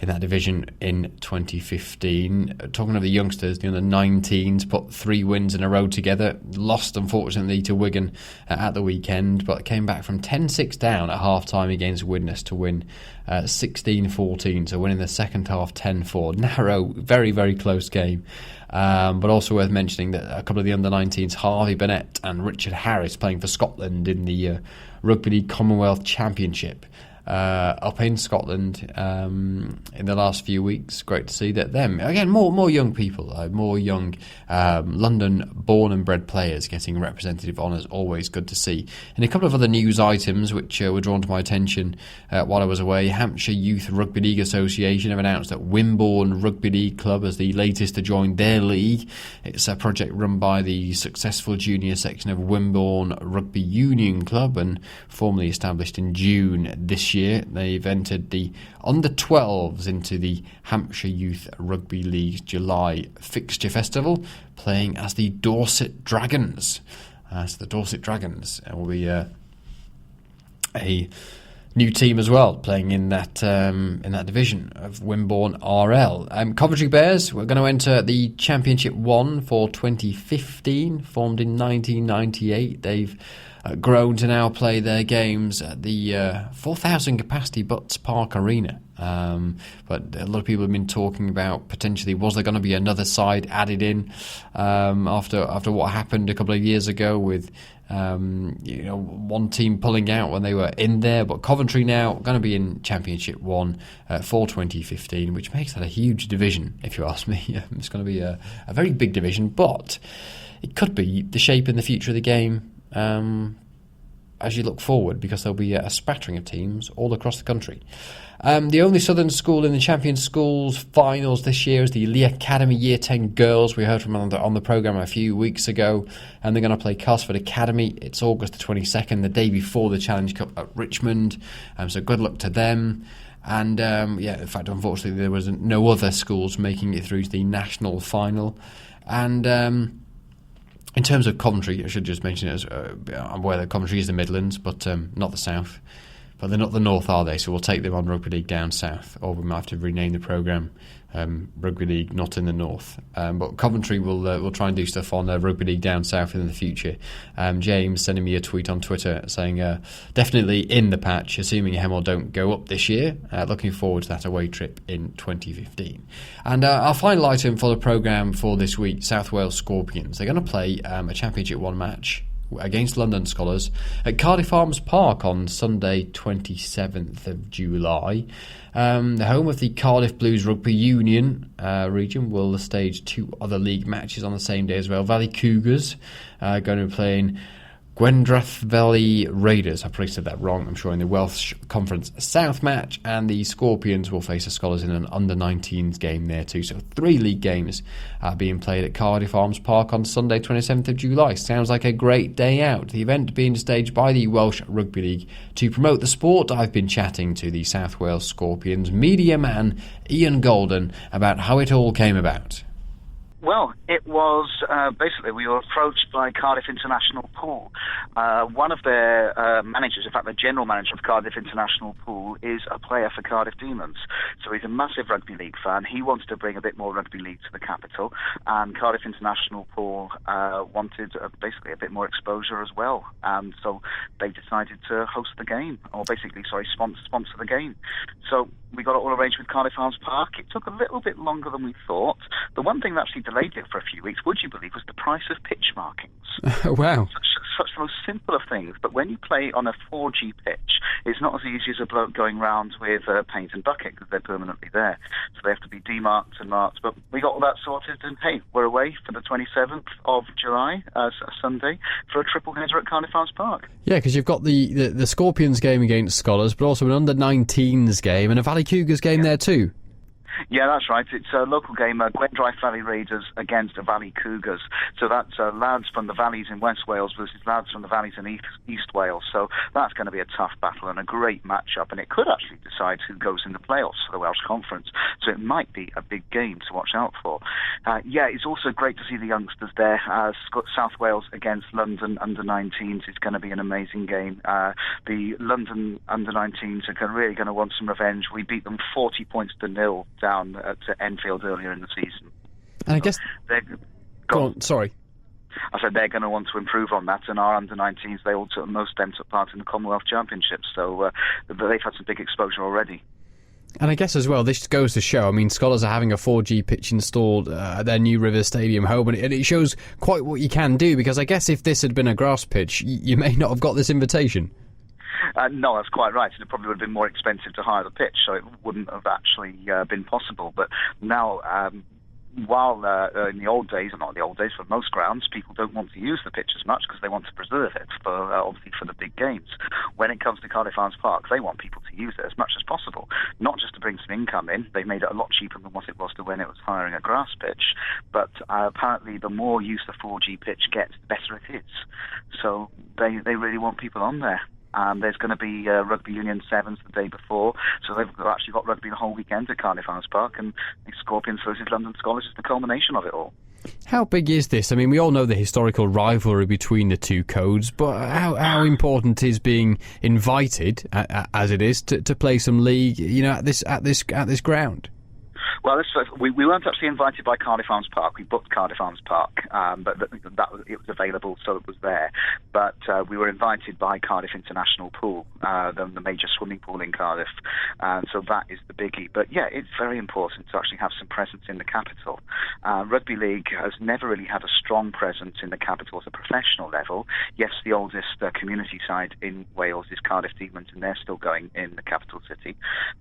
A: in that division in 2015. Talking of the youngsters, the under-19s put 3 wins in a row together. Lost, unfortunately, to Wigan at the weekend, but came back from 10-6 down at half-time against Widnes to win 16-14, so winning the second half 10-4. Narrow, very, very close game. But also worth mentioning that a couple of the under-19s, Harvey Burnett and Richard Harris, playing for Scotland in the Rugby League Commonwealth Championship up in Scotland in the last few weeks. Great to see that them, again, more young people, more young London born and bred players getting representative honours. Always good to see. And a couple of other news items which were drawn to my attention while I was away. Hampshire Youth Rugby League Association have announced that Wimborne Rugby League Club is the latest to join their league. It's a project run by the successful junior section of Wimborne Rugby Union Club and formally established in June this year. They've entered the under-12s into the Hampshire Youth Rugby League's July fixture festival, playing as the Dorset Dragons. So the Dorset Dragons will be a new team as well, playing in that division of Wimborne RL. Coventry Bears, we're going to enter the Championship 1 for 2015, formed in 1998. They've grown to now play their games at the 4,000 capacity Butts Park Arena. But a lot of people have been talking about potentially was there going to be another side added in after what happened a couple of years ago with one team pulling out when they were in there. But Coventry now going to be in Championship 1 for 2015, which makes that a huge division, if you ask me. It's going to be a very big division, but it could be the shape and the future of the game as you look forward, because there'll be a spattering of teams all across the country. The only Southern school in the Champion Schools finals this year is the Lee Academy Year 10 girls. We heard from them on the programme a few weeks ago, and they're going to play Castleford Academy. It's August the 22nd, the day before the Challenge Cup at Richmond, so good luck to them. And in fact, unfortunately, there was no other schools making it through to the national final. And in terms of Coventry, I should just mention it as I'm aware that Coventry is the Midlands, but not the South. But they're not the North, are they? So we'll take them on Rugby League Down South, or we might have to rename the programme Rugby League Not in the North. But Coventry will try and do stuff on Rugby League Down South in the future. James sending me a tweet on Twitter saying definitely in the patch, assuming Hemel don't go up this year. Looking forward to that away trip in 2015. And our final item for the programme for this week, South Wales Scorpions. They're going to play a Championship 1 match against London Scholars at Cardiff Arms Park on Sunday 27th of July. The home of the Cardiff Blues Rugby Union region will stage 2 other league matches on the same day as well. Valley Cougars going to be playing Gwendrath Valley Raiders, I probably said that wrong, I'm sure, in the Welsh Conference South match, and the Scorpions will face the Scholars in an under-19s game there too. So 3 league games being played at Cardiff Arms Park on Sunday 27th of July. Sounds like a great day out. The event being staged by the Welsh Rugby League to promote the sport. I've been chatting to the South Wales Scorpions media man Ian Golden about how it all came about.
F: Well, it was basically we were approached by Cardiff International Pool. One of their managers, in fact the general manager of Cardiff International Pool, is a player for Cardiff Demons. So he's a massive rugby league fan. He wanted to bring a bit more rugby league to the capital, and Cardiff International Pool wanted basically a bit more exposure as well. And so they decided to host the game, or basically, sponsor the game. So we got it all arranged with Cardiff Arms Park. It took a little bit longer than we thought. The one thing that actually delayed it for a few weeks, would you believe, was the price of pitch markings.
A: Wow.
F: Such the most simple of things, but when you play on a 4G pitch, it's not as easy as a bloke going round with paint and bucket, because they're permanently there. So they have to be demarked and marked. But we got all that sorted, and hey, we're away for the 27th of July, Sunday, for a triple header at Cardiff Arms Park. Yeah,
A: because you've got the Scorpions game against Scholars, but also an under-19s game and a Valley Cougars game there too.
F: Yeah, that's right. It's a local game, Gwendrath Valley Raiders against the Valley Cougars. So that's lads from the valleys in West Wales versus lads from the valleys in East Wales. So that's going to be a tough battle and a great matchup, and it could actually decide who goes in the playoffs for the Welsh Conference. So it might be a big game to watch out for. It's also great to see the youngsters there. South Wales against London under-19s is going to be an amazing game. The London under-19s are really going to want some revenge. We beat them 40 points to 0 down at Enfield earlier in the season.
A: And I guess... Go on, sorry.
F: I said they're going to want to improve on that, and our under-19s, most of them took part in the Commonwealth Championships, so they've had some big exposure already.
A: And I guess as well, this goes to show, I mean, Scholars are having a 4G pitch installed at their New River Stadium home, and it shows quite what you can do, because I guess if this had been a grass pitch, you may not have got this invitation.
F: No, that's quite right. It probably would have been more expensive to hire the pitch, so it wouldn't have actually been possible. But now, while in the old days, not the old days, for most grounds, people don't want to use the pitch as much because they want to preserve it for obviously for the big games. When it comes to Cardiff Arms Park, they want people to use it as much as possible, not just to bring some income in. They made it a lot cheaper than what it was to when it was hiring a grass pitch. But apparently, the more use the 4G pitch gets, the better it is. So they really want people on there. There's going to be Rugby Union Sevens the day before, so they've actually got rugby the whole weekend at Cardiff Arms Park, and the Scorpions versus London Scholars is the culmination of it all.
A: How big is this? I mean, we all know the historical rivalry between the two codes, but how important is being invited, as it is, to play some league, at this ground?
F: Well, we weren't actually invited by Cardiff Arms Park. We booked Cardiff Arms Park, but it was available, so it was there. But we were invited by Cardiff International Pool, the major swimming pool in Cardiff. So that is the biggie. But yeah, it's very important to actually have some presence in the capital. Rugby League has never really had a strong presence in the capital at a professional level. Yes, the oldest community side in Wales is Cardiff Demons, and they're still going in the capital city.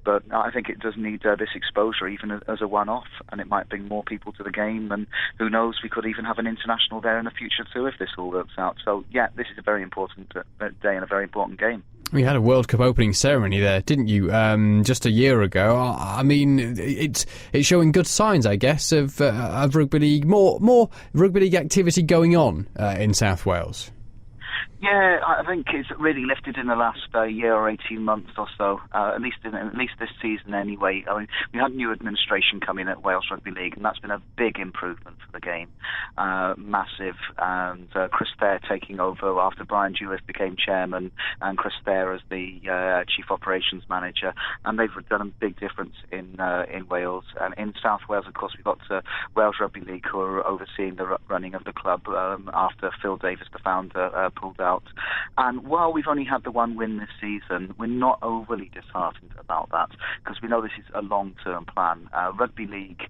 F: But I think it does need this exposure, even as a one-off, and it might bring more people to the game, and who knows, we could even have an international there in the future too if this all works out. So yeah, this is a very important day and a very important game.
A: We had a World Cup opening ceremony there, didn't you, just a year ago? I mean, it's showing good signs, I guess, of rugby league, more rugby league activity going on in South Wales.
F: Yeah, I think it's really lifted in the last year or 18 months or so, at least this season anyway. I mean, we had new administration come in at Wales Rugby League, and that's been a big improvement for the game, massive. And Chris Thayer taking over after Brian Jewett became chairman, and Chris Thayer as the chief operations manager, and they've done a big difference in Wales. And in South Wales, of course, we've got Wales Rugby League who are overseeing the running of the club after Phil Davis, the founder, pulled out. And while we've only had the one win this season, we're not overly disheartened about that, because we know this is a long-term plan. Rugby league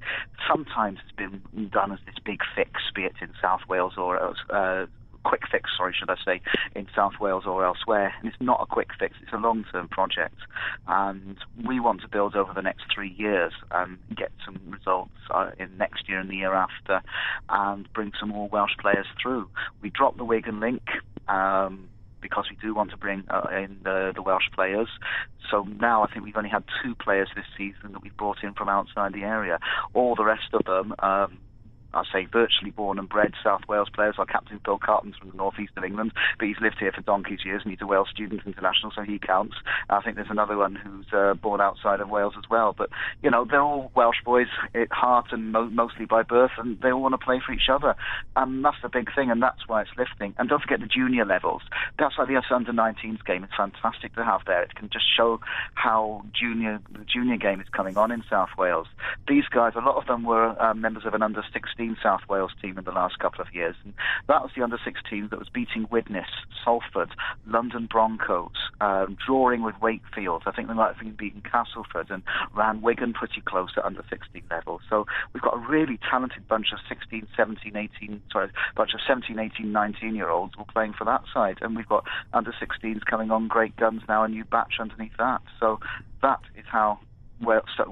F: sometimes has been done as this big fix, be it in South Wales or quick fix, should I say, in South Wales or elsewhere. And it's not a quick fix, it's a long-term project. And we want to build over the next 3 years and get some results in next year and the year after, and bring some more Welsh players through. We dropped the Wigan link, because we do want to bring in the Welsh players. So now I think we've only had 2 players this season that we've brought in from outside the area. All the rest of them, I say virtually born and bred South Wales players. Our captain Phil Carton's from the northeast of England, but he's lived here for donkey's years, and he's a Wales student international, so he counts. I think there's another one who's born outside of Wales as well. But, you know, they're all Welsh boys at heart and mostly by birth, and they all want to play for each other. And that's the big thing, and that's why it's lifting. And don't forget the junior levels. That's like the under-19s game. It's fantastic to have there. It can just show how the junior game is coming on in South Wales. These guys, a lot of them were members of an under-16 South Wales team in the last couple of years, and that was the under-16 that was beating Widnes, Salford, London Broncos, drawing with Wakefield. I think they might have been beating Castleford, and ran Wigan pretty close at under-16 level. So we've got a really talented bunch of 17, 18, 19-year-olds all playing for that side, and we've got under-16s coming on, great guns now, a new batch underneath that. So that is how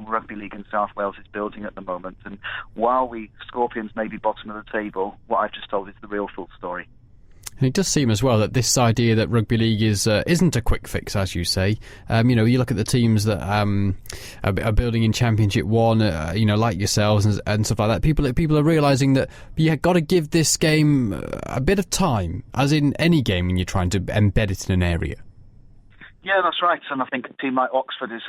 F: rugby league in South Wales is building at the moment. And while Scorpions may be bottom of the table, what I've just told is the real full story.
A: And it does seem as well that this idea that rugby league isn't a quick fix, as you say. You know, you look at the teams that are building in Championship 1, you know, like yourselves and stuff like that. People are realising that you've got to give this game a bit of time, as in any game when you're trying to embed it in an area.
F: Yeah, that's right. And I think a team like Oxford is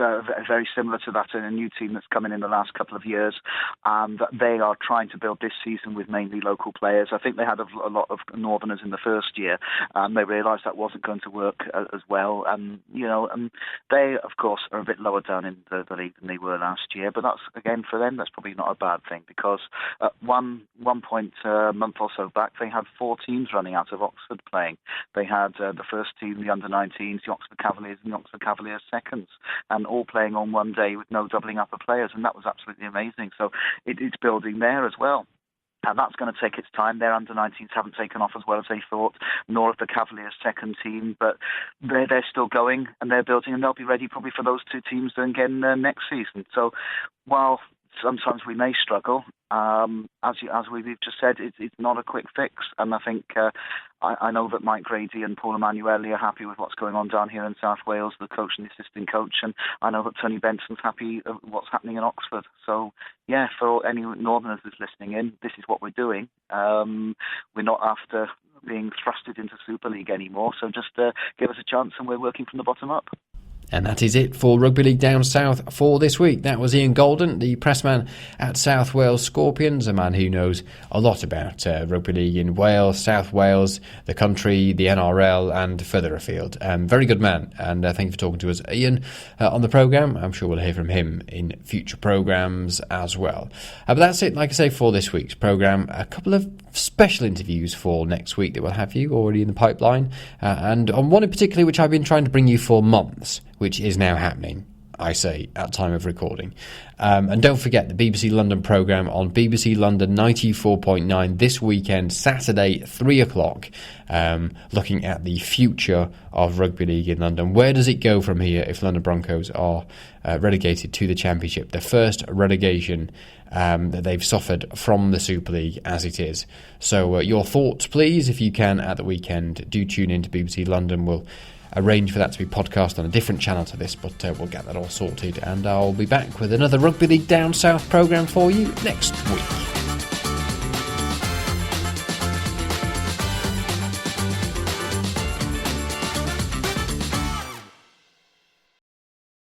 F: very similar to that, and a new team that's come in the last couple of years. And they are trying to build this season with mainly local players. I think they had a lot of Northerners in the first year, and they realised that wasn't going to work as well. And, you know, and they, of course, are a bit lower down in the league than they were last year. But that's, again, for them, that's probably not a bad thing, because at one point a month or so back, they had 4 teams running out of Oxford playing. They had the first team, the under-19s, the Oxford Cavaliers and the Oxford Cavaliers seconds, and all playing on one day with no doubling up of players, and that was absolutely amazing. So it's building there as well. And that's going to take its time. Their under-19s haven't taken off as well as they thought, nor have the Cavaliers' second team, but they're still going, and they're building, and they'll be ready probably for those 2 teams again next season. So while sometimes we may struggle, as we've just said, it's not a quick fix. And I think I know that Mike Grady and Paul Emanuele are happy with what's going on down here in South Wales, the coach and the assistant coach, and I know that Tony Benson's happy with what's happening in Oxford. So yeah, for any Northerners that's listening in, this is what we're doing. We're not after being thrusted into Super League anymore, so just give us a chance, and we're working from the bottom up.
A: And that is it for Rugby League Down South for this week. That was Ian Golden, the pressman at South Wales Scorpions, a man who knows a lot about rugby league in Wales, South Wales, the country, the NRL, and further afield. Very good man, and thank you for talking to us, Ian, on the programme. I'm sure we'll hear from him in future programmes as well. But that's it, like I say, for this week's programme. A couple of special interviews for next week that we'll have you already in the pipeline, and on one in particular which I've been trying to bring you for months, which is now happening. I say, at time of recording. And don't forget the BBC London programme on BBC London 94.9 this weekend, Saturday, 3 o'clock, looking at the future of rugby league in London. Where does it go from here if London Broncos are relegated to the Championship? The first relegation that they've suffered from the Super League as it is. So your thoughts, please, if you can, at the weekend. Do tune in to BBC London. We'll arrange for that to be podcast on a different channel to this, but we'll get that all sorted, and I'll be back with another Rugby League Down South programme for you next week.